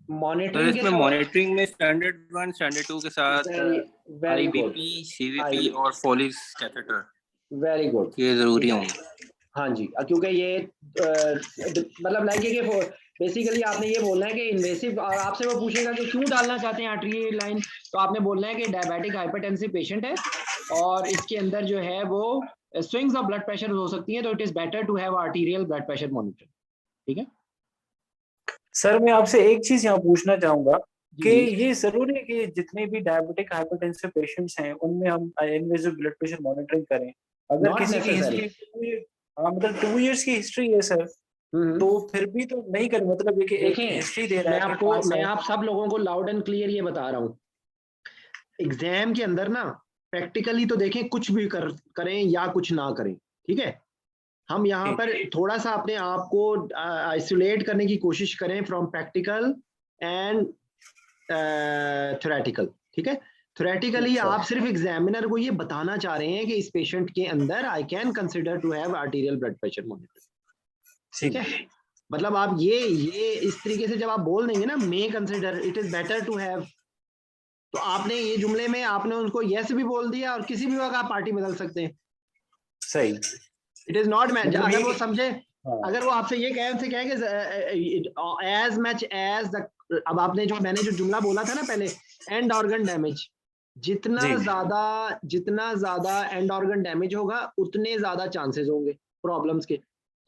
Monitoring इसमें monitoring में standard 1 standard 2 के साथ आईबीपी, सीवीपी और फोलिस कैथेटर वेरी गुड, ये जरूरी होंगे। हाँ जी, क्योंकि ये मतलब लाइक कि बेसिकली आपने ये बोलना है कि इन्वेसिव, और आपसे वो पूछेगा कि क्यों डालना चाहते हैं आर्टरी लाइन, तो आपने बोलना है कि डायबिटिक हाइपरटेंसिव पेशेंट है और इसके अंदर जो है वो स्विंग्स ऑफ ब्लड प्रेशर हो सकती है, तो it is better to have arterial blood pressure monitor. ठीक है सर, मैं आपसे एक चीज यहाँ पूछना चाहूंगा कि ये जरूरी है कि जितने भी डायबिटिक हाइपरटेंसिव पेशेंट्स हैं उनमें हम इनवेसिव ब्लड प्रेशर मॉनिटरिंग करें? अगर किसी की हिस्ट्री मतलब 2 इयर्स की हिस्ट्री है सर, तो फिर भी तो नहीं कर, मतलब ये कि एक हिस्ट्री दे रहा है। मैं आप सब लोगों को लाउड एंड क्लियर ये बता रहा हूँ, एग्जाम के अंदर ना प्रैक्टिकली तो देखें कुछ भी करें या कुछ ना करें, ठीक है, हम यहाँ पर थोड़ा सा अपने आप को आइसोलेट करने की कोशिश करें फ्रॉम प्रैक्टिकल एंड थ्योरेटिकल। ठीक है, थ्योरेटिकली आप सिर्फ एग्जामिनर को ये बताना चाह रहे हैं कि इस पेशेंट के अंदर I can consider to have arterial blood pressure monitor. ठीक है, मतलब आप ये इस तरीके से जब आप बोल देंगे ना, may consider, it is better to have, तो आपने ये जुमले में आपने उनको यस भी बोल दिया और किसी भी वक्त आप पार्टी बदल सकते हैं। सही, इट इज नॉट मैच। अगर वो समझे, अगर वो आपसे ये कहेंगे एज मच एज द, अब आपने जो मैंने जो जुमला बोला था ना पहले, एंड ऑर्गन डैमेज, जितना ज्यादा एंड ऑर्गन डैमेज होगा उतने ज्यादा चांसेस होंगे प्रॉब्लम्स के,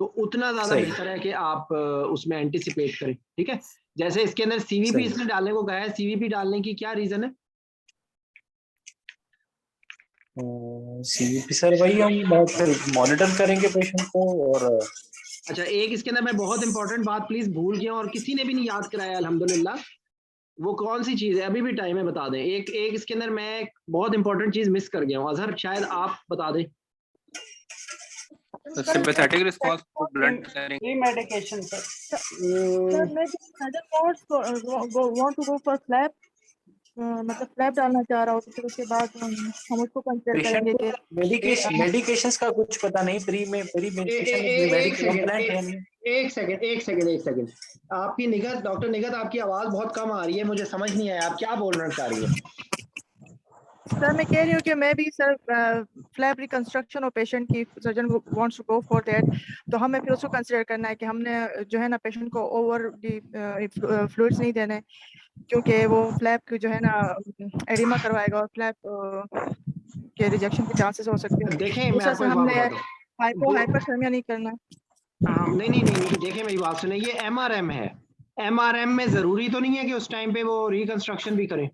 तो उतना ज्यादा बेहतर है कि आप उसमें एंटिसिपेट करें। ठीक है, जैसे इसके अंदर सीवीपी इसने डालने को कहा है, सीवीपी डालने की क्या रीजन है? सीवीपी सर वही हम मॉनिटर करेंगे पेशेंट को। और अच्छा, एक इसके अंदर मैं बहुत इंपॉर्टेंट बात प्लीज भूल गया और किसी ने भी नहीं याद कराया अल्हम्दुलिल्लाह, वो कौन सी चीज है, अभी भी टाइम है, बता दें। एक इसके अंदर मैं बहुत इंपॉर्टेंट चीज मिस कर गया हूँ, अजहर शायद आप बता दें। Sympathetic response for blood pre medication sir. Want to go for flap, मतलब फ्लैप डालना चाह रहा हो तो फिर उसके बाद हम उसको कंसीडर करेंगे कि मेडिकेशंस का कुछ पता नहीं, प्री मेडिकेशन एक सेकंड आपकी निगत, डॉक्टर निगत, आपकी आवाज बहुत कम आ रही है, मुझे समझ नहीं आया आप क्या बोलना चाह रही है। सर मैं कह रही हूँ कि मैं भी सर फ्लैप रिकंस्ट्रक्शन और पेशेंट की surgeon wants to go for that, तो हमें फिर उसको कंसीडर करना है कि हमने जो है ना पेशेंट को ओवर फ्लूइड्स नहीं देने, क्योंकि वो फ्लैप जो है ना एडिमा करवाएगा और फ्लैप के रिजेक्शन के चांसेस हो सकते हैं। देखें मैं आपको एक बात बताता हूं, हाइपोथर्मिया नहीं करना। नहीं, देखिए मेरी बात सुनिए, ये एमआरएम है, एमआरएम में जरूरी तो नहीं है कि उस टाइम पे वो रिकंस्ट्रक्शन भी करें।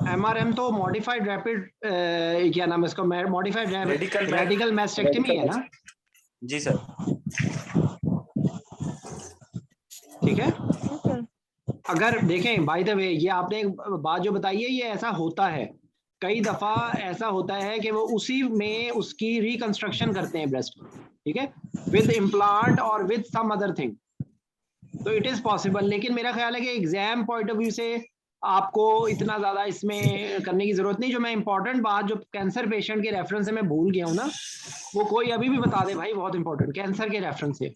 एमआरएम तो मॉडिफाइड रैपिड, क्या नाम है इसका, मॉडिफाइड रेडिकल मैस्टेक्टमी है ना? जी सर। ठीक है, अगर देखें बाय द वे, ये आपने एक बात जो बताई है, ये ऐसा होता है, कई दफा ऐसा होता है कि वो उसी में उसकी रिकंस्ट्रक्शन करते हैं ब्रेस्ट, ठीक है, विद इम्प्लांट और विद सम अदर थिंग, तो इट इज पॉसिबल। लेकिन मेरा ख्याल है कि एग्जाम पॉइंट ऑफ व्यू से आपको इतना ज्यादा इसमें करने की जरूरत नहीं। जो मैं इंपॉर्टेंट बात जो कैंसर पेशेंट के रेफरेंस से मैं भूल गया हूँ ना, वो कोई अभी भी बता दे भाई, बहुत इंपॉर्टेंट कैंसर के रेफरेंस से।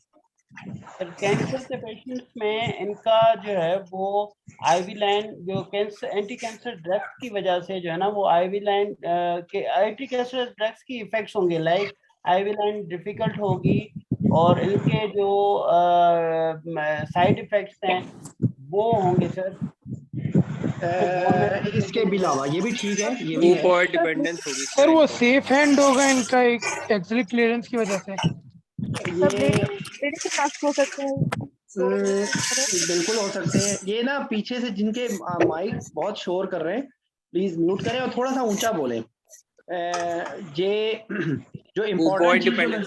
कैंसर के पेशेंट्स में इनका जो है वो आईवी लाइन, जो कैंसर एंटी कैंसर ड्रग्स की वजह से जो है ना, वो आईवी लाइन के एंटी कैंसर ड्रग्स की इफेक्ट्स होंगे, लाइक आईवी लाइन डिफिकल्ट होगी और इनके जो साइड इफेक्ट्स हैं वो होंगे सर। इसके भी अलावा ये भी ठीक है, ये भी है डिपेंडेंस होगी सर, वो सेफ हैंड होगा इनका एक एक्सिलरी क्लियरेंस की वजह से। हो सकते हैं, बिल्कुल हो सकते हैं। ये ना पीछे से जिनके माइक बहुत शोर कर रहे हैं, प्लीज म्यूट करें और थोड़ा सा ऊंचा बोलें। ये जो इम्पोर्टेंट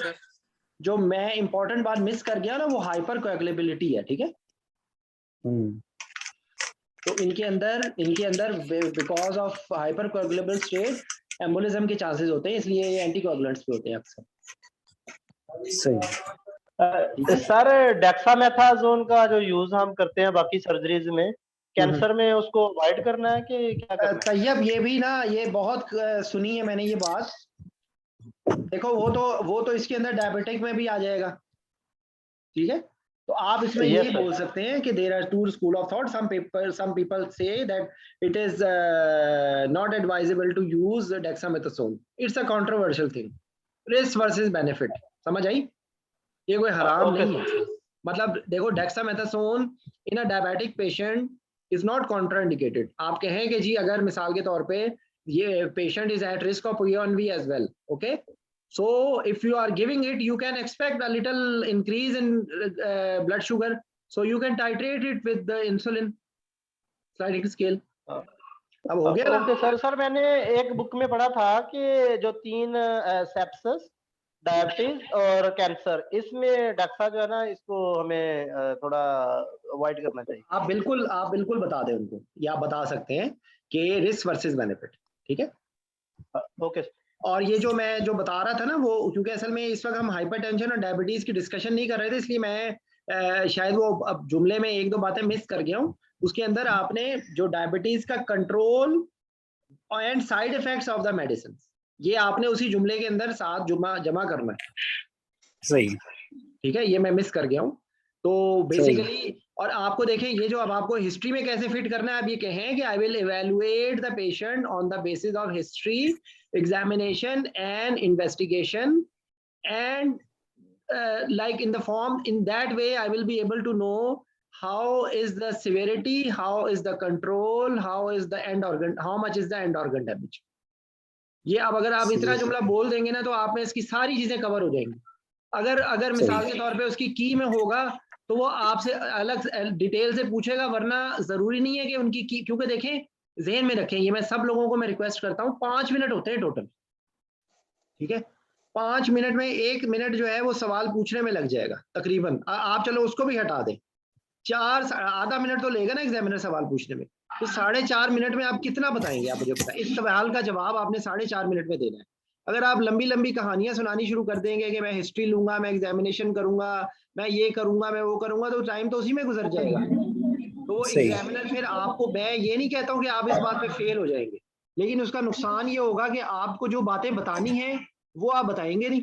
जो मैं इम्पोर्टेंट बात मिस कर गया ना, वो हाइपर कोएगुलेबिलिटी है। ठीक है, तो इनके अंदर because of hyper coagulable state embolism के चांसेस होते हैं, इसलिए ये एंटीकोएगुलेंट्स भी होते हैं अक्सर। सही। सर डेक्सामेथासोन का जो यूज हम करते हैं बाकी सर्जरीज में, कैंसर में उसको अवॉइड करना है कि क्या करना है? तैयब ये भी ना, ये बहुत सुनी है मैंने ये बात। देखो वो तो इसके अंदर डायबिटिक में भी आ जाएगा, ठीक है। तो आप इसमें Yes, ये sir. बोल सकते हैं कि there are two school of thought, some people say that it is not advisable to use dexamethasone. It's a controversial thing. Risk versus benefit, समझ आई? ये कोई हराम Okay, नहीं है। मतलब देखो dexamethasone in a diabetic patient is not contraindicated. आप कहें कि जी अगर मिसाल के तौर पे ये patient is at risk of PONV as well, okay? So if you are giving it, you can expect a little increase in blood sugar. So you can titrate it with the insulin sliding scale. अब हो गया ना? Okay sir मैंने एक book में पढ़ा था कि जो 3 सेप्सिस, डायबिटीज और कैंसर, इसमें डक्सा जो है ना, इसको हमें थोड़ा अवॉइड करना चाहिए। आप बिल्कुल बता दें उनको, या आप बता सकते हैं कि रिस्क वर्सेस बेनिफिट, ठीक है। ओके। और ये जो मैं जो बता रहा था ना, वो क्योंकि असल में इस वक्त हम हाइपरटेंशन और डायबिटीज की डिस्कशन नहीं कर रहे थे, इसलिए मैं शायद वो अब जुमले में 1-2 बातें मिस कर गया हूँ। उसके अंदर आपने जो डायबिटीज का control and side effects of the medicine, ये आपने उसी जुमले के अंदर साथ जमा करना है। सही, ठीक है, ये मैं मिस कर गया हूँ। तो बेसिकली, और आपको देखें ये जो अब आपको हिस्ट्री में कैसे फिट करना है, आप ये कहें कि I will evaluate the patient on the basis of history, examination and investigation, and like in the form, in that way I will be able to know how is the severity, how is the control, how is the end organ, how much is the end organ damage. ये अब अगर आप इतना जुमला बोल देंगे ना, तो आप में इसकी सारी चीजें कवर हो जाएंगी। अगर मिसाल के तौर पे उसकी की में होगा तो वो आपसे अलग डिटेल से पूछेगा, वरना जरूरी नहीं है कि उनकी की, क्योंकि देखें ज़हन में रखें, ये मैं सब लोगों को मैं रिक्वेस्ट करता हूँ, 5 मिनट होते हैं टोटल, ठीक है। 5 मिनट में 1 मिनट जो है वो सवाल पूछने में लग जाएगा तकरीबन। आप चलो उसको भी हटा दें, आधा मिनट तो लेगा ना एग्जामिनर सवाल पूछने में, तो 4.5 मिनट में आप कितना बताएंगे? आप मुझे बताएं, इस सवाल का जवाब आपने 4.5 मिनट में देना है। अगर आप लंबी लंबी कहानियां सुनानी शुरू कर देंगे कि मैं हिस्ट्री लूंगा, मैं एग्जामिनेशन करूंगा, मैं ये करूंगा, मैं वो करूंगा, तो टाइम तो उसी में गुजर जाएगा। तो एग्जामिनर फिर आपको, मैं ये नहीं कहता हूँ कि आप इस बात पे फेल हो जाएंगे, लेकिन उसका नुकसान ये होगा कि आपको जो बातें बतानी है वो आप बताएंगे नहीं,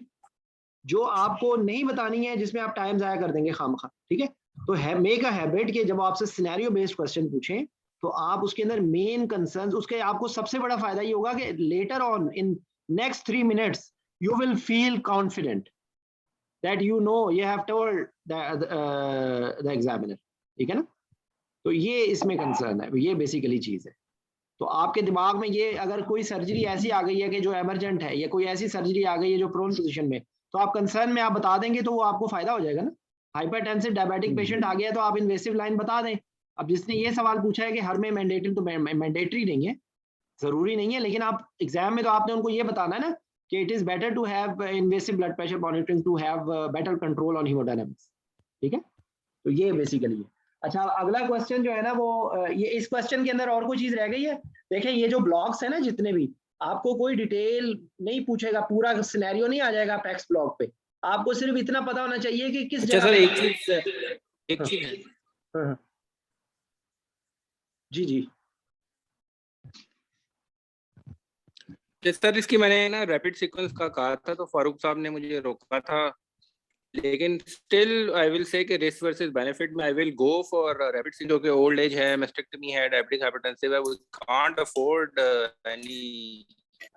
जो आपको नहीं बतानी है जिसमें आप टाइम जाया कर देंगे खामखा, ठीक है। तो मेक अ हैबिट कि जब आपसे सिनेरियो बेस्ड क्वेश्चन पूछें तो आप उसके अंदर मेन कंसर्न्स, उसके आपको सबसे बड़ा फायदा ये होगा कि later on in next 3 minutes you will feel confident that you know you have told the examiner, ठीक है ना। तो ये इसमें कंसर्न है, ये बेसिकली चीज है। तो आपके दिमाग में ये, अगर कोई सर्जरी ऐसी आ गई है कि जो एमरजेंट है, या कोई ऐसी सर्जरी आ गई है जो प्रोन पोजीशन में, तो आप कंसर्न में आप बता देंगे तो वो आपको फायदा हो जाएगा ना। हाइपरटेंसिव डायबिटिक पेशेंट आ गया तो आप इन्वेसिव लाइन बता दें। अब जिसने ये सवाल पूछा है कि हर में मैंडेटरी, तो मैंडेटरी नहीं है, जरूरी नहीं है, लेकिन आप एग्जाम में तो आपने उनको ये बताना है ना कि it is better to have invasive blood pressure monitoring to have better control on haemodynamics, ठीक है। तो ये बेसिकली है। अच्छा, अगला क्वेश्चन जो है ना वो ये, इस क्वेश्चन के अंदर और कोई चीज रह गई है? देखें ये जो ब्लॉक्स है ना, जितने भी, आपको कोई डिटेल नहीं पूछेगा, पूरा सिनेरियो नहीं आ जाएगा टेक्स्ट ब्लॉक पे, आपको सिर्फ इतना पता होना चाहिए कि किस अच्छा जगह। सर, एक चीज है। हाँ। जी सर, इसकी मैंने ना रैपिड सीक्वेंस का कहा था तो फारूक साहब ने मुझे रोका था, लेकिन स्टिल आई विल से कि रिस्क वर्सेस बेनिफिट में I will go for rapid sequence, जो कि ओल्ड एज है, मेस्टेक्टमी है, डायबिटिक हाइपरटेंसिव है, वी कांट अफोर्ड एनी।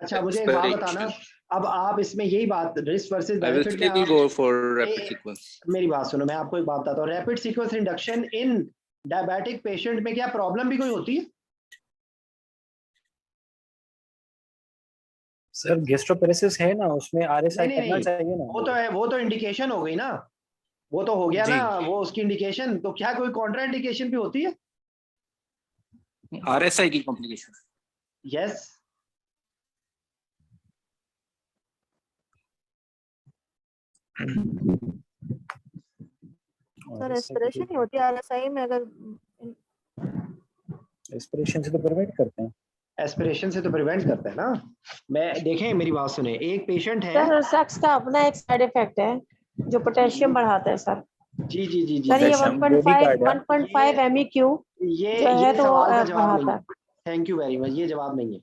अच्छा, मुझे एक बात बताना, अब आप इसमें यही बात रिस्क वर्सेस बेनिफिट में गो फॉर रैपिड सीक्वेंस। मेरी बात सुनो, मैं आपको एक बात बताता हूँ। Rapid sequence induction in diabetic patient में क्या प्रॉब्लम भी कोई होती है? सर गैस्ट्रोपेरेसिस है ना, उसमें आरएसआई करना चाहिए ना। वो तो इंडिकेशन हो गई ना, वो तो हो गया ना, वो उसकी इंडिकेशन। तो क्या कोई कॉन्ट्रा इंडिकेशन भी होती है आरएसआई की कॉम्प्लिकेशन? यस। सर एस्पिरेशन ही होती है आरएसआई में, अगर एस्पिरेशन से तो प्रिवेंट करते हैं, एस्पिरेशन से तो प्रिवेंट करते हैं ना। मैं देखें, मेरी बात सुने, एक पेशेंट है सर, सेक्स का अपना एक साइड इफेक्ट है जो पोटेशियम बढ़ाता है सर। जी सर ये 1.5 MEQ ये जो है तो सवाल का जवाब बढ़ाता नहीं है। है। थैंक यू वेरी मच, ये जवाब नहीं है।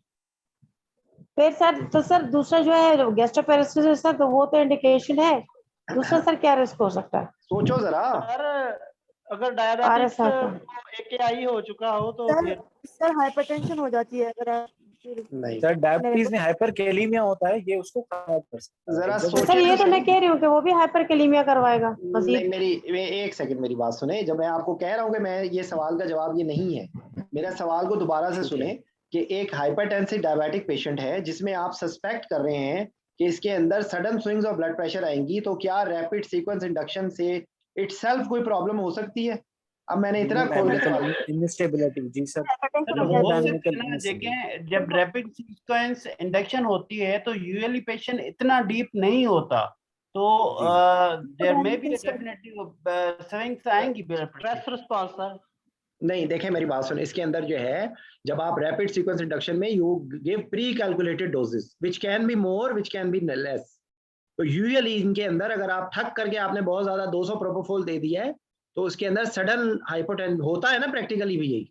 फिर सर तो सर दूसरा जो है गैस्ट्रोपेरेसिस सर, तो वो तो इंडिकेशन है। दूसरा सर क्या रिस्क हो सकता है? सोचो जरा। सर अगर डायबिटिक्स RSR का। AKI हो चुका हो तो फिर सर हाइपरटेंशन हो जाती है अगर आप नहीं सर डायबिटीज में हाइपरकैलेमिया होता है, ये उसको खराब कर सकता है। जरा जब सोचें सर ये तो तो मैं सही। कह रही हूँ कि वो भी हाइपरकैलेमिया करवाएगा नहीं, मजीद। एक सेकंड मेरी बात सुने। जब मैं आपको कह रहा हूँ कि मैं ये सवाल का जवाब ये नहीं है, मेरा सवाल को दोबारा से सुने कि एक हाइपरटेंसिव डायबिटिक पेशेंट है जिसमें आप सस्पेक्ट कर रहे हैं कि इसके अंदर sudden swings of blood pressure आएंगी, तो क्या रैपिड सीक्वेंस इंडक्शन से इटसेल्फ कोई प्रॉब्लम हो सकती है? अब मैंने इतना खोल के सवाल इनस्टेबिलिटी, जी सर, सर हो सकता है ना, देखें जब रैपिड सीक्वेंस इंडक्शन होती है तो यूजुअली पेशेंट इतना डीप नहीं होता, तो there may be definitely swings आएंगी blood pressure. Stress response sir. नहीं, देखें मेरी बात सुन, इसके अंदर जो है जब आप रैपिड सीक्वेंस इंडक्शन में you give pre calculated doses which can be more which can be less, तो यूजुअली इनके अंदर अगर आप ठक करके आपने बहुत ज्यादा 200 प्रोपोफोल दे दिया है तो उसके अंदर सडन हाइपोटेंशन होता है ना, प्रैक्टिकली भी यही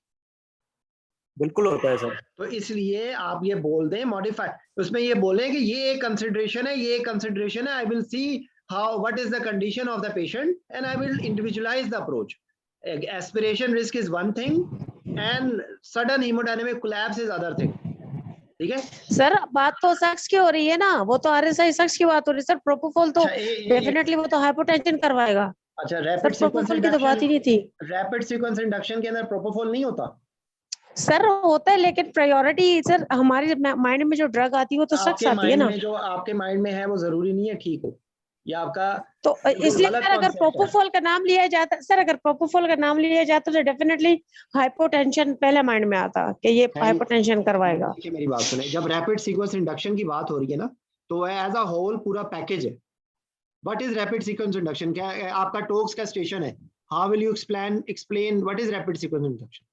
बिल्कुल होता है सर। तो इसलिए आप ये बोल दें मॉडिफाई, उसमें ये बोलें कि ये एक कंसिडरेशन है, ये एक कंसिडरेशन है, I will see how what is the condition of the patient and I will individualize the approach. Aspiration risk is one thing and sudden hemodynamic collapse is other thing. ठीक है sir बात तो शख्स की हो रही है ना, वो तो RSI शख्स की बात हो रही है सर। प्रोपोफॉल तो डेफिनेटली वो तो हाइपोटेंशन करवाएगा। अच्छा, सर रैपिड सीक्वेंस प्रोपोफॉल की तो बात ही नहीं थी। रैपिड सीक्वेंस इंडक्शन के अंदर प्रोपोफॉल नहीं होता सर होता है, लेकिन प्रायोरिटी सर हमारे माइंड में जो ड्रग आती है वो तो शख्स आपके आती है माइंड ना। में, जो आपके माइंड में है वो जरूरी नहीं है ठीक हो, या आपका तो इसलिए गलत सर अगर concept है। प्रोपोफॉल का नाम लिया जाता, सर अगर प्रोपोफॉल का नाम लिया जाता तो डेफिनेटली हाइपोटेंशन पहले माइंड में आता कि ये हाइपोटेंशन करवाएगा। देखिए मेरी बात सुने, जब रैपिड सीक्वेंस इंडक्शन की बात हो रही है ना, तो एज अ होल पूरा पैकेज है। What is rapid sequence induction? क्या आपका टोक्स का स्टेशन है, how will you explain what is rapid sequence induction?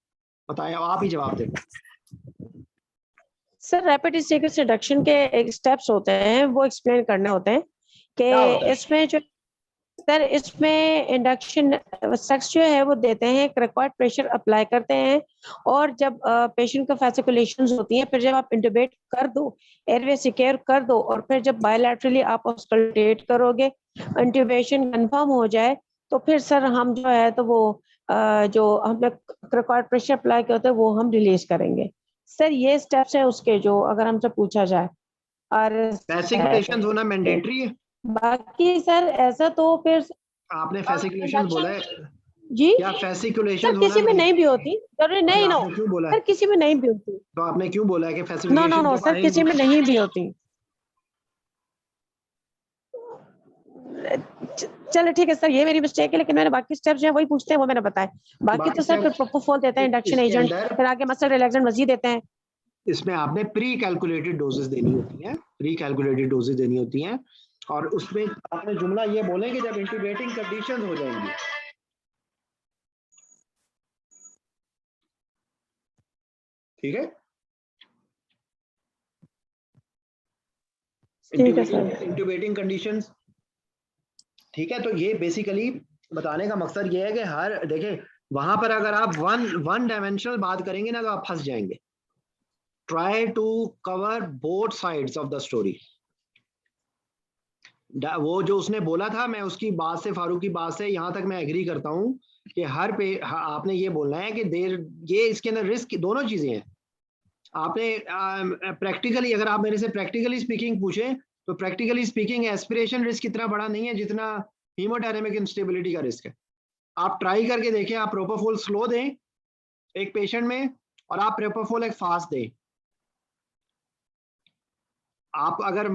बताएं, आप ही जवाब दें। सर रैपिड सीक्वेंस इंडक्शन के एक स्टेप्स होते हैं, वो एक्सप्लेन करने होते हैं कि इसमें जो सर इसमें इंडक्शन शख्स जो है वो देते हैं, एक रिक्वायर्ड प्रेशर अप्लाई करते हैं, और जब पेशेंट का फैसिकुलेशंस होती हैं, फिर जब आप इंटुबेट कर दो, एयरवे सिक्योर कर दो, और फिर जब बायलैटरली आप ऑस्कल्टेट करोगे, इंटुबेशन कंफर्म हो जाए, तो फिर सर हम जो है तो वो जो हमने रिक्वायर्ड प्रेशर अप्लाई किया होता है वो हम रिलीज करेंगे। सर ये स्टेप्स है उसके, जो अगर हमसे पूछा जाए। और फैसिकुलेशन होना मैंडेटरी है? बाकी सर ऐसा तो फिर आपने फैसिकुलेशन बोला है जी, क्या? फैसिकुलेशन सर किसी में नहीं भी होती, जरूरी नहीं ना, क्यों बोला है? सर किसी में नहीं भी होती। तो आपने क्यों बोला है कि नो फैसिकुलेशन नो सर किसी में नहीं भी होती। चलो ठीक है सर, ये मेरी मिस्टेक है, लेकिन मैंने बाकी स्टेप्स जो है वही पूछते हैं वो मैंने बताया। बाकी तो सर फिर प्रोपोफॉल देते हैं, इंडक्शन एजेंट, फिर आगे मसल रिलैक्सेंट मजीद देते हैं। इसमें आपने प्री कैलकुलेटेड डोजेस देनी होती हैं, प्री कैलकुलेटेड डोजेस देनी होती हैं, और उसमें आपने जुमला ये बोले कि जब इंट्यूबेटिंग कंडीशंस हो जाएंगी। ठीक है, इंट्यूबेटिंग कंडीशंस। ठीक है, तो ये बेसिकली बताने का मकसद ये है कि हर देखें वहां पर अगर आप वन डायमेंशनल बात करेंगे ना तो आप फंस जाएंगे। Try to cover both sides of the story. वो जो उसने बोला था, मैं उसकी बात से, फारूक की बात से यहाँ तक मैं एग्री करता हूँ कि आपने ये बोलना है कि ये इसके अंदर रिस्क दोनों चीजें हैं। आपने प्रैक्टिकली, अगर आप मेरे से प्रैक्टिकली स्पीकिंग पूछें तो प्रैक्टिकली स्पीकिंग एस्पिरेशन रिस्क इतना बड़ा नहीं है जितना हीमोडायनेमिक इंस्टेबिलिटी का रिस्क है। आप ट्राई करके देखें, आप प्रोपोफॉल स्लो दें एक पेशेंट में और आप प्रोपोफॉल एक फास्ट दें। आप अगर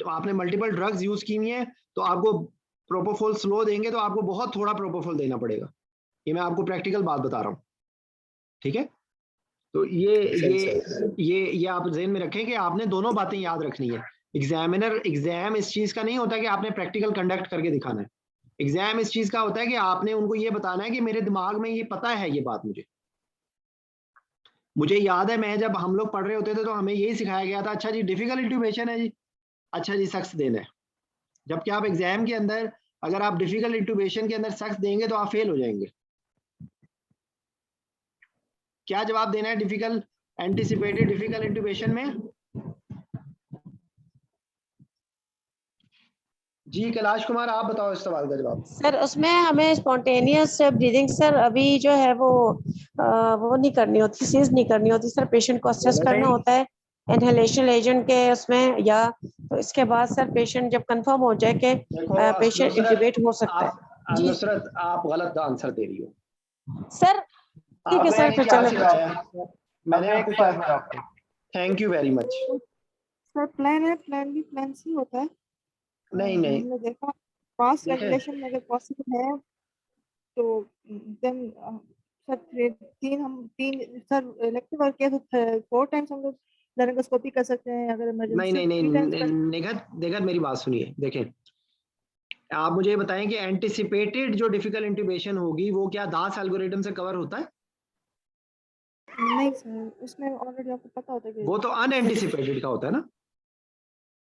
आपने मल्टीपल ड्रग्स यूज की हुई हैं तो आपको प्रोपोफॉल स्लो देंगे तो आपको बहुत थोड़ा प्रोपोफॉल देना पड़ेगा। ये मैं आपको प्रैक्टिकल बात बता रहा हूँ। ठीक है, तो ये आप ज़हन में रखें कि आपने दोनों बातें याद रखनी है। एग्जाम इस चीज का नहीं होता कि आपने प्रैक्टिकल कंडक्ट करके दिखाना है। एग्जाम इस चीज का होता है कि आपने उनको ये बताना है कि मेरे दिमाग में ये पता है, ये बात मुझे याद है, मैं जब हम लोग पढ़ रहे होते थे तो हमें यही सिखाया गया था, अच्छा जी डिफिकल्ट इंट्यूबेशन है जी, अच्छा जी सख्त देना है। जबकि आप एग्जाम के अंदर अगर आप डिफिकल्ट इंट्यूबेशन के अंदर सख्त देंगे तो आप फेल हो जाएंगे। क्या जवाब देना है डिफिकल्ट एंटिसिपेटेड डिफिकल्ट इंट्यूबेशन में? जी कैलाश कुमार आप बताओ इस सवाल का जवाब। सर उसमें हमें स्पॉन्टेनियस ब्रीदिंग सर अभी जो है वो नहीं करनी होती, सीज नहीं करनी होती सर, पेशेंट को असेस करना होता है इनहेलेशन एजेंट के उसमें, या तो इसके बाद सर पेशेंट जब कंफर्म हो जाए कि पेशेंट इंट्यूबेट हो सकता है। जी नुसरत आप गलत आंसर दे रही हो सर, ठीक है सर, फिर चलो। मैंने आपको thank you very much. Sir plan है, प्लान बी प्लान सी होता है। नहीं हमने देखा पास रेगुलेशन में अगर पॉसिबल है तो देन सर तीन सर इलेक्टिव और केस 4 टाइम्स हम लोग लारिंगोस्कोपी कर सकते हैं अगर इमरजेंसी। नहीं निखत मेरी बात सुनिए। देखें आप मुझे बताएं कि एंटिसिपेटेड जो डिफिकल्ट इंट्यूबेशन होगी वो क्या दास एल्गोरिथम से कवर होता है? नहीं सर, उसमें ऑलरेडी आपको पता होता है कि वो तो अनएंटिसिपेटेड का होता है ना,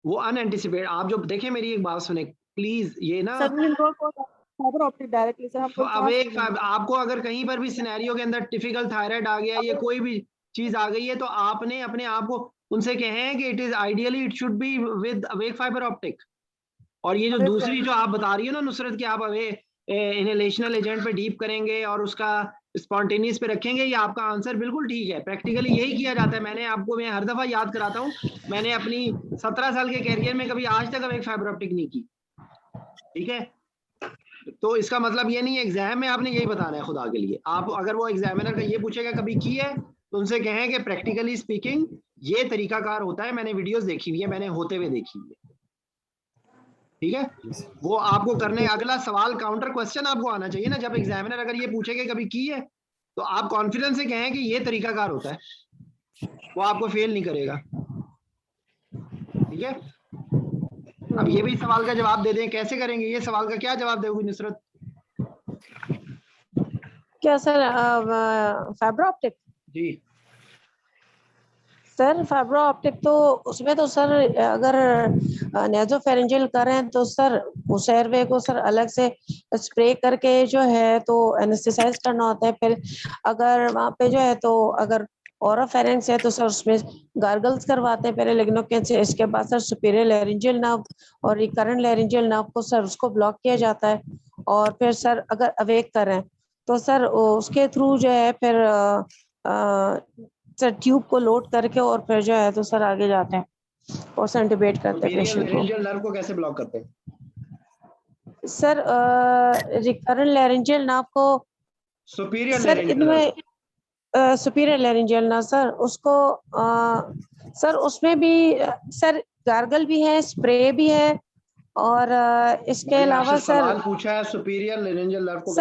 वो अनएंटिसिपेटेड। आप जो देखें मेरी एक बात सुने प्लीज, ये ना फाइबर ऑप्टिक डायरेक्टली सर हमको आपको अगर कहीं पर भी सिनेरियो के अंदर टिपिकल थायराइड आ गया, ये कोई भी चीज आ गई है, तो आपने अपने आप को उनसे कहें कि it is ideally it should be with awake fibre optic. और ये जो दूसरी जो आप बता रही हो ना नुसरत कि आप अवे इनहेलेशनल एजेंट पे डीप करेंगे और उसका स्पॉन्टेनियस पे रखेंगे, ये आपका आंसर बिल्कुल ठीक है, प्रैक्टिकली यही किया जाता है। मैं हर दफा याद कराता हूँ, मैंने अपनी 17 साल के कैरियर में कभी आज तक अवेक फाइबर ऑप्टिक नहीं की, ठीक है? तो इसका मतलब ये नहीं है एग्जाम में आपने यही बताना है खुदा के लिए। आप अगर वो एग्जामिनर का ये पूछेगा कभी की है तो उनसे कहें कि प्रैक्टिकली स्पीकिंग ये तरीकाकार होता है, मैंने वीडियोस देखी हुई है, मैंने होते हुए देखी हुई है, ठीक है? वो आपको करने अगला सवाल काउंटर क्वेश्चन आपको आना चाहिए ना, जब एग्जामिनर अगर ये पूछेगा कभी की है तो आप कॉन्फिडेंस से कहें कि ये तरीकाकार होता है, वो आपको फेल नहीं करेगा, ठीक है? अब ये भी सवाल का जवाब दे दें, कैसे करेंगे? ये सवाल का क्या जवाब दोगे नुसरत? क्या सर फाइबर ऑप्टिक? जी सर फाइबर ऑप्टिक तो उसमें तो सर अगर नेजोफेरेंजियल करें तो सर उस एयरवे को सर अलग से स्प्रे करके जो है तो एनेस्थेसाइज करना होता है। फिर अगर वहाँ पे जो है तो अगर ओरोफेरेंस है तो सर उसमें गार्गल्स करवाते हैं पहले लिग्नोकेन से। इसके बाद सर सुपीरियर लैरिंजियल नर्व और रिकरेंट लैरिंजियल नर्व को सर उसको ब्लॉक किया जाता है। और फिर सर अगर अवेक करें तो सर उसके थ्रू जो है फिर सर ट्यूब को लोड करके और फिर जो है तो सर आगे जाते हैं और सर इंट्यूबेट करते हैं पेशेंट को। नर्व को कैसे ब्लॉक करते हैं सर? रिकरेंट लैरिंजियल नर्व को सुपीरियर सर इनमें सुपीरियर लैरिंजियल नर्व सर उसको सर उसमें भी सर गार्गल भी है, स्प्रे भी है और इसके अलावा सर पूछा है सुपीरियर लैरिंजियल नर्व को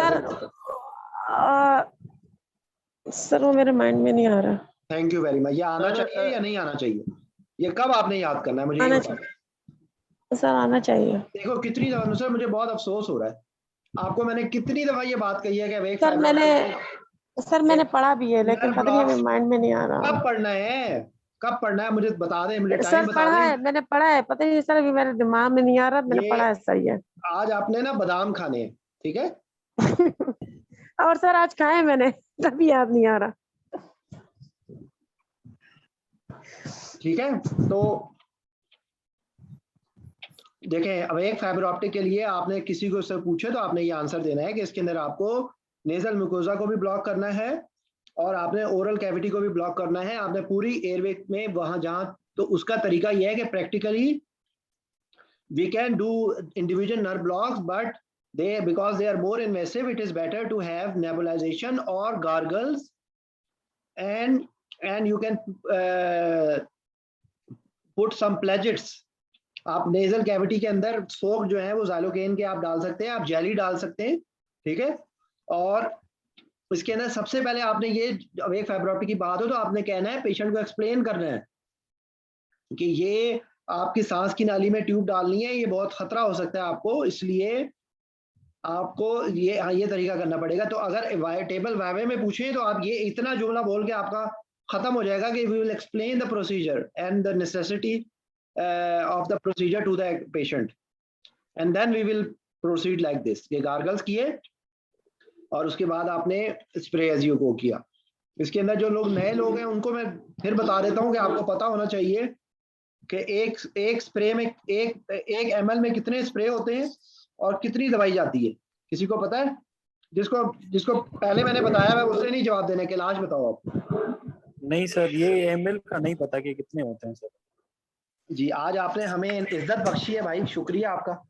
सर वो मेरे माइंड में नहीं आ रहा। Thank you very much. ये आना चाहिए या नहीं आना चाहिए? ये कब आपने याद करना है मुझे? आना सर आना चाहिए। देखो कितनी दफा सर मुझे बहुत अफसोस हो रहा है, आपको मैंने कितनी दफा ये बात कही है कि सर मैंने पढ़ा भी है लेकिन पता नहीं मेरे माइंड में नहीं आ रहा। कब पढ़ना है, कब पढ़ना है मुझे बता दें, मुझे टाइम बता दें। मैंने पढ़ा है, पता नहीं सर अभी मेरे दिमाग में नहीं आ रहा, मैंने पढ़ा है। सही है। आज आपने ना बादाम खाने हैं, ठीक है? और सर आज खाए मैंने, तभी याद नहीं आ रहा। ठीक है, तो देखें अवेक फाइबर ऑप्टिक के लिए आपने किसी को से पूछे तो आपने ये आंसर देना है कि इसके अंदर आपको नेजल म्यूकोजा को भी ब्लॉक करना है और आपने ओरल कैविटी को भी ब्लॉक करना है। आपने पूरी एयरवे में वहां जहां, तो उसका तरीका यह है कि practically we can do individual nerve blocks but they because they are more invasive, it is better to have nebulization or gargles and you can put some pledgets। आप नेजल कैविटी के अंदर सोक जो है वो ज़ाइलोकेन के आप डाल सकते हैं, आप जेली डाल सकते हैं, ठीक है? और इसके अंदर सबसे पहले आपने ये अवेक फाइबर ऑप्टिक की बात हो तो आपने कहना है, पेशेंट को एक्सप्लेन करना है कि ये आपकी सांस की नाली में ट्यूब डालनी है, ये बहुत खतरा हो सकता है आपको, इसलिए आपको ये तरीका करना पड़ेगा। तो अगर टेबल वाइवे में पूछे तो आप ये इतना जुमला बोल के आपका खत्म हो जाएगा कि we will explain the procedure and the necessity of the procedure to the patient and then we will proceed like this. ये गार्गल्स किए और उसके बाद आपने स्प्रे एजियो को किया, इसके अंदर जो लोग नए लोग हैं उनको मैं फिर बता देता हूँ कि आपको पता होना चाहिए कि एक स्प्रे में एक ml में कितने स्प्रे होते हैं और कितनी दवाई जाती है। किसी को पता है? जिसको पहले मैंने बताया है उसने नहीं जवाब देने के, लास्ट बताओ आप। नहीं सर, ये ml का नहीं पता कि कितने होते हैं सर। जी, आज आपने हमें इज्जत बख्शी है भाई, शुक्रिया आपका।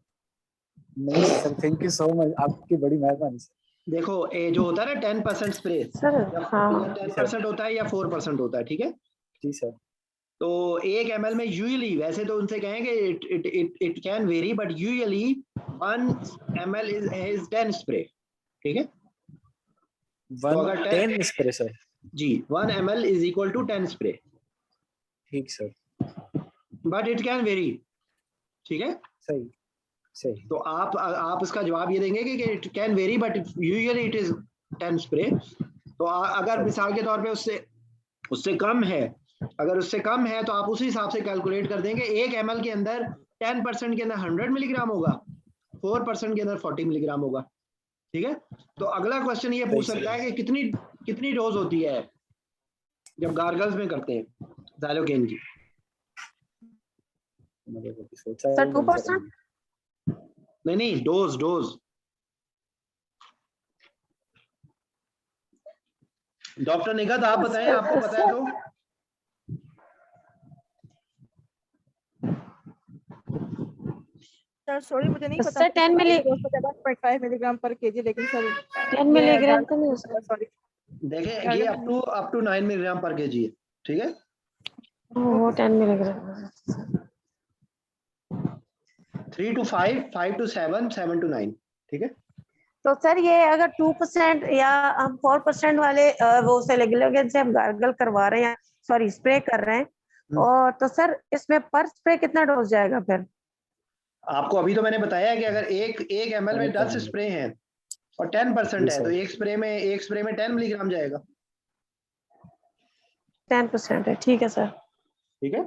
नहीं sir, thank you so much, आपकी बड़ी मेहरबानी सर। देखो ये जो होता है ना 10% स्प्रे, सर हाँ 10% होता है या 4% होता है, ठीक है? जी सर। तो एक ml में यूजुअली, वैसे तो उनसे कहेंगे it can vary, but usually 1 ml is 10 spray, ठीक है? तो अगर 10 स्प्रे सर। जी 1 ml is equal to 10 spray, ठीक sir. But it can vary, ठीक है? सही सही। तो आप इसका जवाब ये देंगे कि it can vary but usually it is 10 spray. तो अगर मिसाल के तौर पे उससे कम है, अगर उससे कम है तो आप उसी हिसाब से कैलकुलेट कर देंगे। 1 ml के अंदर 10% के अंदर 100 मिलीग्राम होगा, 4% के अंदर 40 मिलीग्राम होगा, ठीक है? तो अगला क्वेश्चन ये पूछ सकता है कि कितनी डोज होती है जब गार्गल्स में करते हैं ज़ैलोकेन की? सर 2%? नहीं, डोज। डॉक्टर निगत आप बताएं, आपको पता है तो? सर सॉरी मुझे नहीं पता। सर 10 मिलीग्राम पर केजी, लेकिन सर 10 मिलीग्राम तो नहीं सर। सॉरी देखें ये अप टू 9 मिलीग्राम पर केजी है, ठीक है? वो 10 मिलीग्राम। 3 to 5, 5 to 7, 7 to 9, ठीक है? तो सर ये अगर 2% या हम 4% वाले वो सेलेग्लोगेन से हम गार्गल करवा रहे हैं, सॉरी स्प्रे कर रहे हैं, और तो सर इसमें पर स्प्रे कितना डोज जाएगा फिर? आपको अभी तो मैंने बताया है कि अगर एक ml में 10 स्प्रे हैं और 10% है तो एक स्प्रे में 10 मिलीग्राम जाएगा। 10% है, ठीक है सर। ठीक है,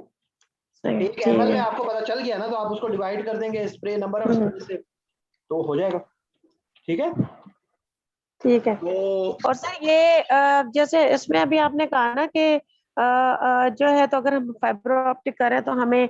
सही, एक ठीक ml में है। आपको पता चल गया ना, तो आप उसको डिवाइड कर देंगे स्प्रे नंबर ऑफ स्प्रे से, तो हो जाएगा। ठीक है, ठीक है। तो और सर ये जैसे इसमें अभी आपने कहा ना कि जो है, तो अगर हम फाइबर ऑप्टिक करें तो हमें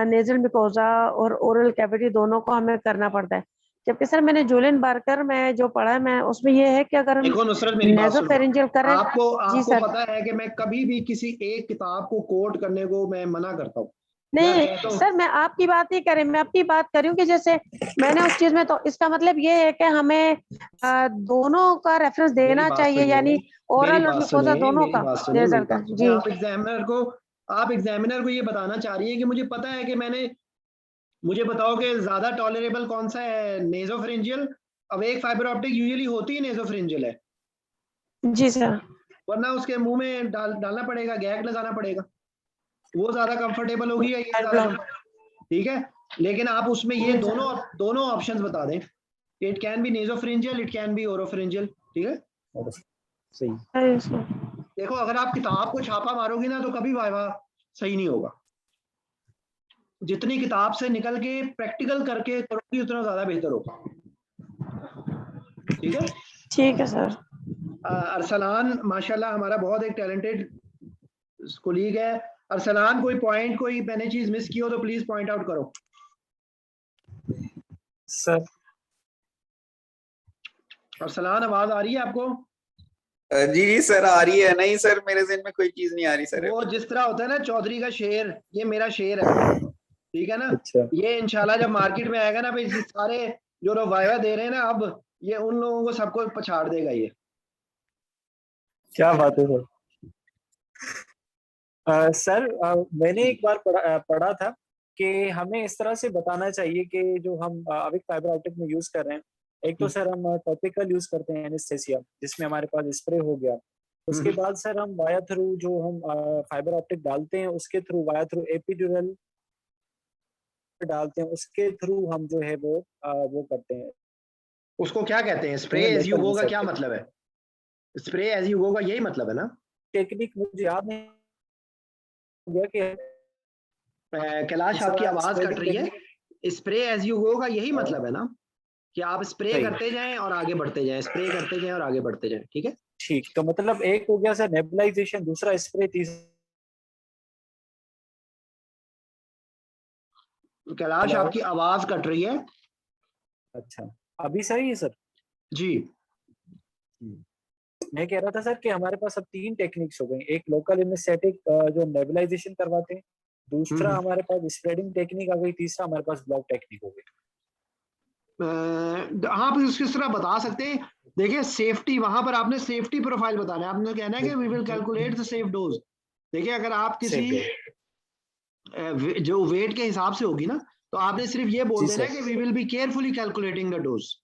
नेजल मिकोजा और ओरल कैविटी दोनों को हमें करना पड़ता है, जबकि सर मैंने जूलियन बार्कर में जो पढ़ा है, मैं उसमें ये है कि अगर हम देखो नुसरत मेरी बात सुनो, नेजोफेरिंजियल करें। आपको सर पता है कि मैं कभी भी किसी एक किताब को कोट करने को मैं मना करता हूँ। नहीं सर, मैं आपकी बात नहीं कर रही, मैं अपनी बात कर रही हूँ कि जैसे मैंने उस चीज में, तो इसका मतलब ये है कि हमें दोनों का रेफरेंस देना चाहिए, यानी ओरल और मिकोजा दोनों का, नेजल का। जी, आप एग्जामिनर को ये बताना चाह रही है कि मुझे पता है कि मुझे बताओ कि ज्यादा टॉलरेबल कौन सा है, नेजोफेरिंजियल। अब एक फाइबर ऑप्टिक यूजुअली होती है नेजोफेरिंजियल है। जी सर। वरना उसके मुंह में डालना पड़ेगा, गैग लगाना पड़ेगा, वो ज्यादा कंफर्टेबल होगी या ये ज्यादा? ठीक है, लेकिन आप उसमें ये दोनों ऑप्शंस बता दें, it can be nasopharyngeal, it can be oropharyngeal. ठीक है, सही। देखो अगर आप किताब को छापा मारोगी ना तो कभी वाइवा सही नहीं होगा। जितनी किताब से निकल के प्रैक्टिकल करके करोगी उतना ज्यादा बेहतर होगा। ठीक है, ठीक है सर। अरसलान माशाल्लाह हमारा बहुत एक टैलेंटेड कोलीग है। अरसलान कोई पॉइंट, कोई मैंने चीज मिस की हो तो प्लीज पॉइंट आउट करो सर। अरसलान आवाज आ रही है आपको? जी सर आ रही है। नहीं सर, मेरे ज़हन में कोई चीज नहीं आ रही सर। वो जिस तरह होता है ना चौधरी का शेर, ये मेरा शेर है, ठीक है ना? अच्छा। ये इंशाल्लाह जब मार्केट में आएगा ना भाई, सारे जो लोग वाइवा दे रहे हैं ना, अब ये उन लोगों को सबको पछाड़ देगा ये। क्या बात है सर। सर मैंने एक बार पढ़ा था कि हमें इस तरह से बताना चाहिए कि जो हम अभी फाइबर ऑप्टिक में यूज कर रहे हैं, एक तो सर हम टॉपिकल यूज करते हैं एनेस्थेसिया, जिसमें हमारे पास स्प्रे हो गया। उसके बाद सर हम वाया थ्रू जो हम फाइबर ऑप्टिक डालते हैं, उसके थ्रू वाया थ्रू एपिड्यूरल डालते हैं, उसके थ्रू हम जो है वो करते हैं। उसको क्या कहते हैं? स्प्रे एज यू गो का क्या मतलब है? स्प्रे एज यू गो का यही मतलब है ना? टेक्निक मुझे याद नहीं गया कि कैलाश आपकी आवाज कट रही है। स्प्रे एज यू गो का यही मतलब है ना, कि आप स्प्रे करते जाएं और आगे बढ़ते जाएं, स्प्रे करते जाएं और आगे बढ़ते जाएं। ठीक है, ठीक, तो मतलब एक हो गया सर नेबुलाइजेशन, दूसरा स्प्रे, कैलाश हेलो। आपकी आवाज कट रही है। अच्छा, अभी सही है सर? जी मैं कह रहा था सर कि हमारे पास अब 3 टेक्निक्स हो गई। एक लोकल एनेस्थेटिक जो नेबुलाइजेशन करवाते हैं, दूसरा हमारे पास स्प्रेडिंग टेक्निक आ गई, तीसरा हमारे पास ब्लॉक टेक्निक हो गई। हाँ फिर किस तरह बता सकते हैं। देखिए सेफ्टी, वहां पर आपने सेफ्टी प्रोफाइल बताना है, आपने कहना है कि we will calculate the safe dose. देखिए अगर आप किसी जो वेट के हिसाब से होगी ना, तो आपने सिर्फ ये बोल देना है कि we will be carefully calculating the dose,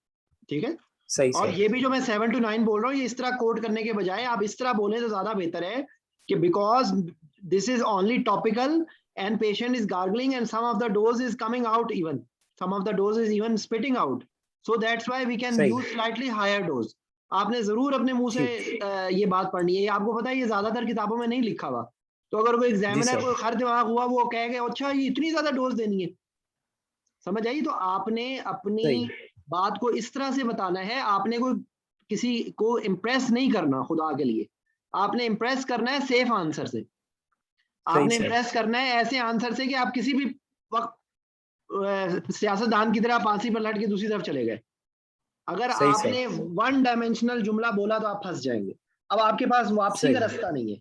ठीक है। सही और ये भी जो मैं 7 to 9 बोल रहा हूँ, ये इस तरह कोड करने के बजाय आप इस तरह बोले तो ज्यादा बेहतर है कि because this is only topical and patient is gargling and some of the dose is coming out, even some of the dose is even spitting out, so that's why we can use slightly higher dose. आपने जरूर अपने मुंह से ये बात पढ़नी है। आपको पता है ये ज्यादातर किताबों में नहीं लिखा हुआ, तो अगर कोई एग्जामिनर को खर दिमाग हुआ वो कहेगा अच्छा ये इतनी ज्यादा डोज देनी है, समझ आई। तो आपने अपनी बात को इस तरह से बताना है, आपने कोई किसी को इम्प्रेस नहीं करना खुदा के लिए, आपने इम्प्रेस करना है सेफ आंसर से, आपने इम्प्रेस करना है ऐसे आंसर से कि आप किसी भी वक्त सियासतदान की तरह फांसी पर लट के दूसरी तरफ चले गए। अगर आपने वन डायमेंशनल जुमला बोला तो आप फंस जाएंगे, अब आपके पास वापसी का रास्ता नहीं है,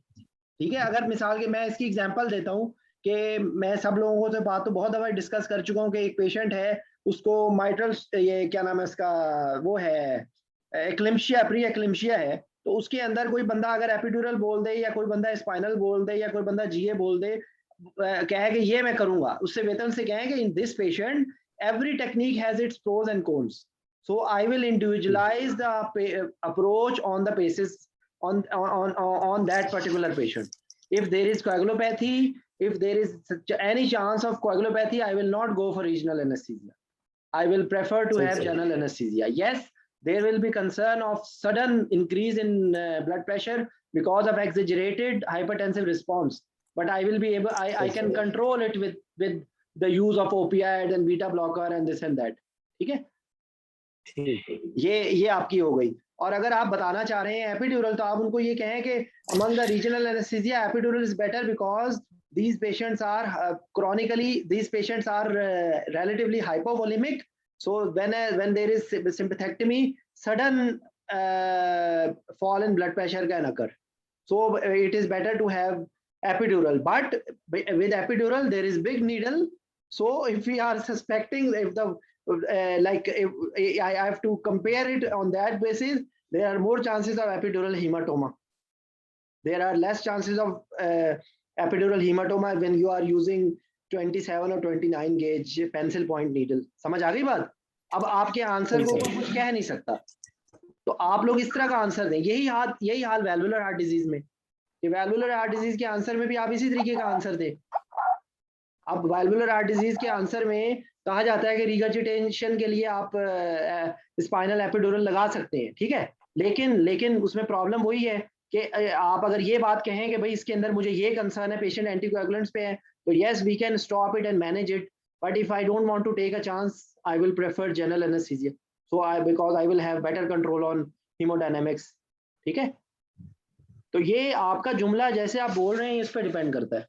ठीक है। अगर मिसाल के मैं इसकी एग्जांपल देता हूँ कि मैं सब लोगों से बात तो बहुत दफा डिस्कस कर चुका हूँ कि एक पेशेंट है, उसको माइट्रल ये क्या नाम है इसका, वो है एक्लिम्शिया, प्री एक्लिम्शिया है, तो उसके अंदर कोई बंदा अगर एपिड्यूरल बोल दे या कोई बंदा स्पाइनल बोल दे या कोई बंदा जीए बोल दे, कहे कि ये मैं करूंगा, उससे वेतन से कहें कि in this patient every technique has its pros and cons, so I will individualize the approach on the basis on that particular patient. If there is coagulopathy, if there is any chance of coagulopathy, I will not go for regional anesthesia. I will prefer to have general anesthesia. Yes, there will be concern of sudden increase in blood pressure because of exaggerated hypertensive response, but I will be able, I can control it with the use of opioid and beta blocker and this and that. ठीक है, ये आपकी हो गई। और अगर आप बताना चाह रहे हैं एपिड्यूरल, तो आप उनको ये कहें कि among the regional anesthesia epidural is better because these patients are chronically, these patients are relatively hypovolemic, so when there is sympathectomy, sudden fall in blood pressure can occur, so it is better to have epidural. But with epidural there is big needle, so if we are suspecting, if the like if I have to compare it on that basis, there are more chances of epidural hematoma. There are less chances of epidural hematoma when you are using 27 or 29 gauge pencil point needle. समझ आ गई बात? अब आपके answer को कुछ कह नहीं सकता, तो आप लोग इस तरह का आंसर दें। यही हाल वैल्वुलर हार्ट डिजीज में, कि वैल्वुलर हार्ट डिजीज के आंसर में भी आप इसी तरीके का आंसर दें। अब वैल्वुलर हार्ट डिजीज के आंसर में कहा जाता है कि रिगर्जिटेशन के लिए आप स्पाइनल एपिड्यूरल लगा सकते हैं, ठीक है, लेकिन उसमें प्रॉब्लम वही है कि आप अगर ये बात कहें कि भाई इसके अंदर मुझे ये कंसर्न है, पेशेंट एंटीकोएगुलेंट्स पे है, तो yes we can stop it and manage it, but if I don't want to take a chance I will prefer general anaesthesia, so because I will have better control on haemodynamics, ठीक है। तो ये आपका जुमला जैसे आप बोल रहे हैं इस पर डिपेंड करता है,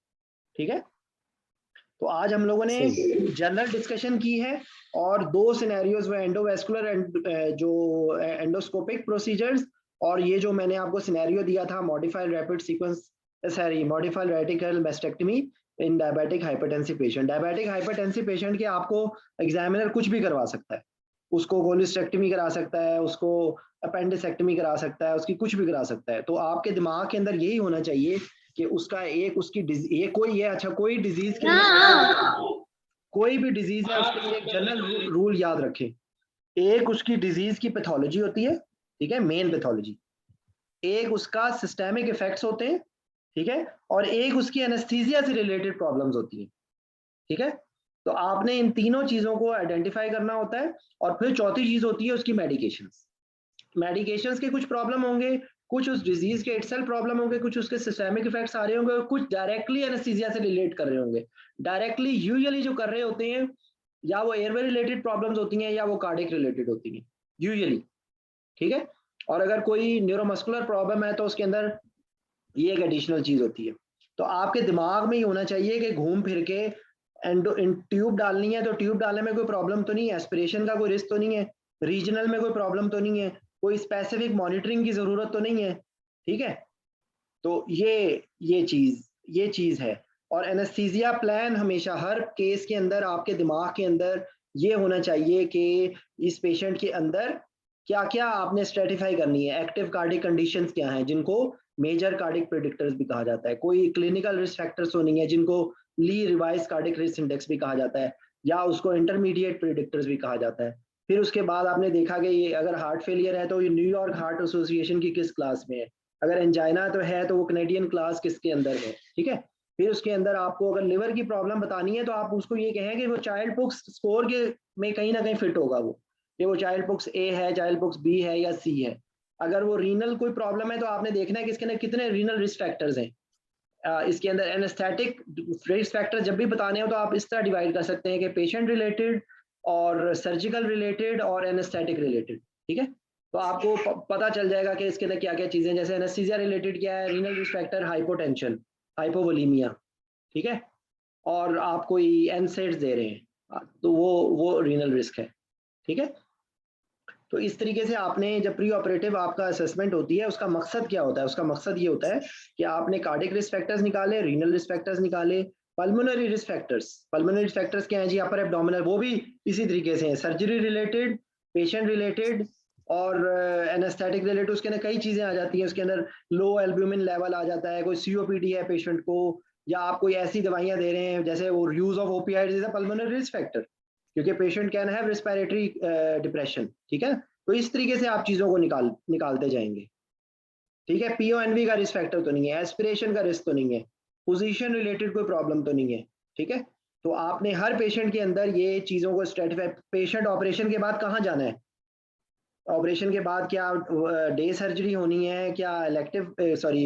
ठीक है। तो आज हम लोगों ने जनरल डिस्कशन की है और 2 सिनेरियोज में एंडोवेस्कुलर एंड जो एंडोस्कोपिक प्रोसीजर्स, और ये जो मैंने आपको सिनेरियो दिया था modified rapid sequence, sorry modified radical mastectomy in diabetic hypertensive patient. Diabetic hypertensive patient के आपको एग्जामिनर कुछ भी करवा सकता है, उसको कोलिस्टेक्टमी करा सकता है, उसको अपेंडिसेक्टमी करा सकता है, उसकी कुछ भी करा सकता है। तो आपके दिमाग के अंदर यही होना चाहिए कि उसका एक उसकी ये कोई है, अच्छा कोई डिजीज के कोई भी डिजीज है उसके लिए एक जनरल रूल याद रखें। एक उसकी डिजीज की पैथोलॉजी होती है, ठीक है, मेन पैथोलॉजी, एक उसका सिस्टेमिक इफेक्ट्स होते हैं, ठीक है, और एक उसकी एनेस्थीसिया से रिलेटेड प्रॉब्लम्स होती हैं, ठीक है। तो आपने इन तीनों चीजों को आइडेंटिफाई करना होता है। और फिर चौथी चीज होती है उसकी मेडिकेशंस। मेडिकेशंस के कुछ प्रॉब्लम होंगे, कुछ उस डिजीज के इटसेल्फ प्रॉब्लम होंगे, कुछ उसके सिस्टेमिक इफेक्ट्स आ रहे होंगे, और कुछ डायरेक्टली एनेस्थीसिया से रिलेट कर रहे होंगे। डायरेक्टली यूजुअली जो कर रहे होते हैं या वो एयरवे रिलेटेड प्रॉब्लम्स होती हैं या वो कार्डियक रिलेटेड होती हैं यूजुअली, ठीक है। और अगर कोई न्यूरोमस्कुलर प्रॉब्लम है तो उसके अंदर ये एक एडिशनल चीज होती है। तो आपके दिमाग में ही होना चाहिए कि घूम फिर के ट्यूब डालनी है तो ट्यूब डालने में कोई प्रॉब्लम तो नहीं है, एस्पिरेशन का कोई रिस्क तो नहीं है, रीजनल में कोई प्रॉब्लम तो नहीं है, कोई स्पेसिफिक मॉनिटरिंग की जरूरत तो नहीं है, ठीक है। तो ये चीज है। और एनेस्थीसिया प्लान हमेशा हर केस के अंदर आपके दिमाग के अंदर ये होना चाहिए कि इस पेशेंट के अंदर क्या क्या आपने स्ट्रेटिफाई करनी है, एक्टिव कार्डिक कंडीशंस क्या हैं जिनको मेजर कार्डिक प्रेडिक्टर्स भी कहा जाता है, कोई क्लिनिकल रिस्क फैक्टर्स तो नहीं है जिनको ली रिवाइज कार्डिक रिस्क इंडेक्स भी कहा जाता है, या उसको इंटरमीडिएट प्रेडिक्टर्स भी कहा जाता है। फिर उसके बाद आपने देखा कि ये अगर हार्ट फेलियर है तो ये न्यूयॉर्क हार्ट एसोसिएशन की किस क्लास में है, अगर एंजाइना तो है तो वो कैनेडियन क्लास किसके अंदर है, ठीक है। फिर उसके अंदर आपको अगर लिवर की प्रॉब्लम बतानी है तो आप उसको ये कहें कि वो चाइल्ड पुक्स स्कोर के में कहीं ना कहीं फिट होगा, वो कि वो चाइल्ड पुक्स ए है, चाइल्ड पुक्स बी है या सी है। अगर वो रीनल कोई प्रॉब्लम है तो आपने देखना है कि इसके अंदर कितने रीनल रिस्क फैक्टर्स हैं। इसके अंदर एनेस्थेटिक रिस्क फैक्टर जब भी बताने हो तो आप इस तरह डिवाइड कर सकते हैं कि पेशेंट रिलेटेड और सर्जिकल रिलेटेड और एनेस्थेटिक रिलेटेड, ठीक है। तो आपको पता चल जाएगा कि इसके अंदर क्या क्या चीजें, जैसे एनेस्थीसिया रिलेटेड क्या है, renal risk factor hypotension, hypovolaemia, ठीक है, और आप कोई एनसेड्स दे रहे हैं तो वो रीनल रिस्क है, ठीक है। तो इस तरीके से आपने जब प्री ऑपरेटिव आपका असेसमेंट होती है उसका मकसद क्या होता है, उसका मकसद ये होता है कि आपने कार्डिक रिस्क फैक्टर्स निकाले, रीनल रिस्क फैक्टर्स निकाले, पल्मोनरी रिस्क फैक्टर्स क्या है जी, अपर एब्डोमिनल, वो भी इसी तरीके से है, सर्जरी रिलेटेड, पेशेंट रिलेटेड और एनेस्थेटिक रिलेटेड। उसके अंदर कई चीजें आ जाती हैं, उसके अंदर लो एल्ब्यूमिन लेवल आ जाता है, कोई सीओपीडी है पेशेंट को, या आप कोई ऐसी दवाइयां दे रहे हैं जैसे वो use of opioids is a pulmonary risk factor, क्योंकि patient can have respiratory depression, ठीक है। तो इस तरीके से आप चीजों को निकालते जाएंगे, ठीक है। पीओएनवी का रिस्क फैक्टर तो नहीं है, एस्पिरेशन का रिस्क तो नहीं है, पोजीशन रिलेटेड कोई प्रॉब्लम तो नहीं है, ठीक है। तो आपने हर पेशेंट के अंदर ये चीजों को स्ट्रेटिफाई, पेशेंट ऑपरेशन के बाद कहाँ जाना है, ऑपरेशन के बाद क्या डे सर्जरी होनी है, क्या इलेक्टिव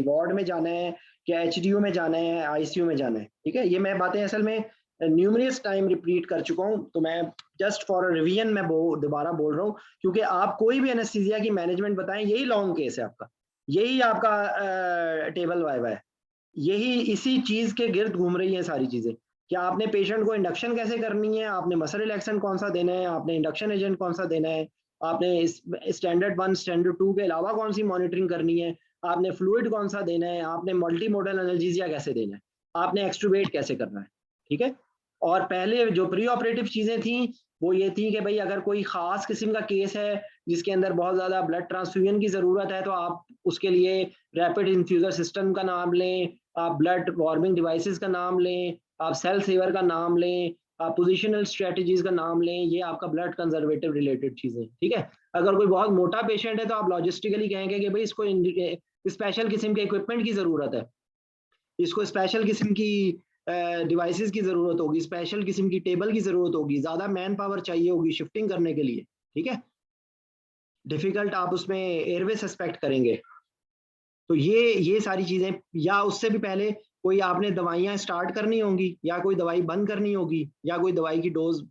वार्ड में जाना है, क्या एचडीयू में जाना है, आईसीयू में जाना है, ठीक है। ये मैं बातें असल में न्यूमरस टाइम रिपीट कर चुका हूँ, तो मैं जस्ट फॉर रिवीजन मैं दोबारा बोल रहा हूँ, क्योंकि आप कोई भी एनेस्थीसिया की मैनेजमेंट बताएं, यही लॉन्ग केस है आपका, यही आपका टेबल वाइवा है, यही इसी चीज के गिर्द घूम रही है सारी चीजें। क्या आपने पेशेंट को इंडक्शन कैसे करनी है, आपने मसल रिलैक्सेंट कौन सा देना है, आपने इंडक्शन एजेंट कौन सा देना है, आपने स्टैंडर्ड 1 स्टैंडर्ड 2 के अलावा कौन सी मॉनिटरिंग करनी है, आपने फ्लूइड कौन सा देना है, आपने मल्टी मोडल एनाल्जेसिया कैसे देना है, आपने एक्सट्रूबेट कैसे करना है, ठीक है। और पहले जो प्री ऑपरेटिव चीजें थी वो ये थी कि भाई अगर कोई खास किस्म का केस है जिसके अंदर बहुत ज्यादा ब्लड ट्रांसफ्यूजन की जरूरत है तो आप उसके लिए रैपिड इन्फ्यूजर सिस्टम का नाम लें, आप ब्लड वार्मिंग डिवाइसेस का नाम लें, आप सेल सेवर का नाम लें, आप पोजिशनल स्ट्रेटजीज का नाम लें, ये आपका ब्लड कंजर्वेटिव रिलेटेड चीजें, ठीक है। अगर कोई बहुत मोटा पेशेंट है तो आप लॉजिस्टिकली कहेंगे कि भाई इसको स्पेशल किस्म के इक्विपमेंट की जरूरत है, इसको स्पेशल किस्म की डिवाइसेस की जरूरत होगी, स्पेशल किस्म की टेबल की जरूरत होगी, ज्यादा मैन पावर चाहिए होगी शिफ्टिंग करने के लिए, ठीक है। डिफिकल्ट आप उसमें एयरवे सस्पेक्ट करेंगे। तो ये सारी चीजें, या उससे भी पहले कोई आपने दवाइयां स्टार्ट करनी होंगी, या कोई दवाई बंद करनी होगी, या कोई दवाई की डोज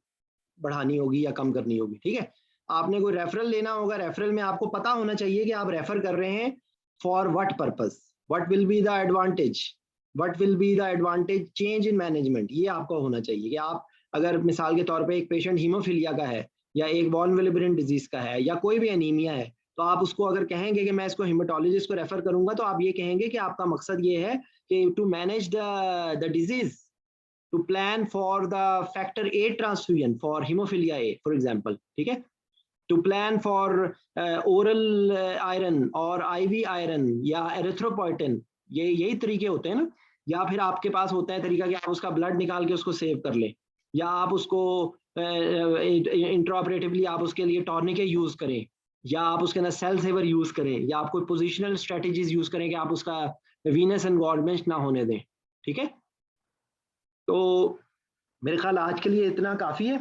बढ़ानी होगी या कम करनी होगी, ठीक है। आपने कोई रेफरल लेना होगा, रेफरल में आपको पता होना चाहिए कि आप रेफर कर रहे हैं for what purpose, what will be the advantage, what will be the advantage change in management, ये आपको होना चाहिए कि आप अगर मिसाल के तौर पे एक पेशेंट हीमोफीलिया का है या एक वॉन विलिब्रियन डिजीज का है या कोई भी एनीमिया है, तो आप उसको अगर कहेंगे कि मैं इसको हेमेटोलॉजिस्ट को रेफर करूंगा तो आप ये कहेंगे कि आपका मकसद ये है कि to manage the disease, to plan for the factor 8 transfusion for haemophilia A for example, ठीक है, to plan for oral iron और आईवी आयरन या एरिथ्रोपोइटिन, यही तरीके होते हैं ना। या फिर आपके पास होता है तरीका कि आप उसका ब्लड निकाल के उसको सेव कर लें, या आप उसको इंट्राऑपरेटिवली आप उसके लिए टॉर्निके यूज करें, या आप उसके अंदर सेल सेवर यूज करें, या आप कोई पोजिशनल स्ट्रेटेजीज यूज करें कि आप उसका वीनस एनवॉल्वमेंट ना होने दें, ठीक है। तो मेरे ख्याल आज के लिए इतना काफी है,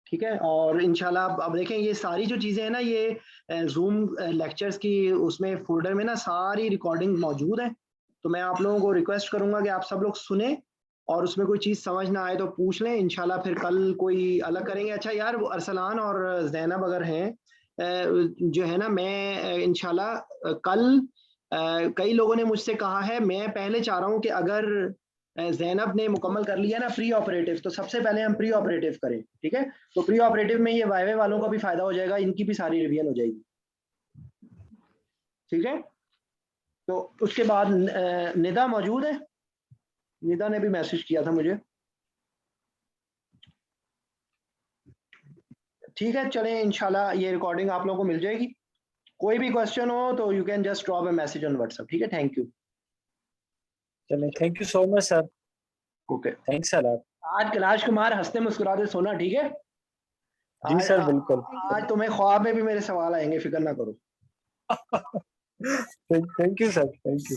ठीक है। और इंशाल्लाह अब देखें ये सारी जो चीजें हैं ना, ये जूम लेक्चर्स की उसमें फोल्डर में ना सारी रिकॉर्डिंग मौजूद है, तो मैं आप लोगों को रिक्वेस्ट करूंगा कि आप सब लोग सुने और उसमें कोई चीज समझ ना आए तो पूछ लें, इंशाल्लाह फिर कल कोई अलग करेंगे। अच्छा यार, वो अरसलान और जैनब अगर हैं जो है ना, मैं इंशाल्लाह कल कई लोगों ने मुझसे कहा है, मैं पहले चाह रहा हूँ कि अगर ज़ैनब ने मुकम्मल कर लिया ना प्री ऑपरेटिव, तो सबसे पहले हम प्री ऑपरेटिव करें, ठीक है? तो प्री ऑपरेटिव में ये वाईवे वालों का भी फायदा हो जाएगा, इनकी भी सारी रिवीजन हो जाएगी, ठीक है? तो उसके बाद निदा मौजूद है, निदा ने भी मैसेज किया था मुझे, ठीक है? चलें, इंशाल्लाह ये रिकॉर्डिंग आप लोगों को मिल जाएगी। कोई भी क्वेश्चन हो तो you can just drop a message on WhatsApp, ठीक है? Thank you. चलिए, thank you so much sir. Okay, thanks a lot. आज कैलाश कुमार हंसते मुस्कुराते सोना, ठीक है? जी सर, बिल्कुल। आज तुम्हें ख्वाब में भी मेरे सवाल आएंगे, फिक्र ना करो। Thank you sir, thank you.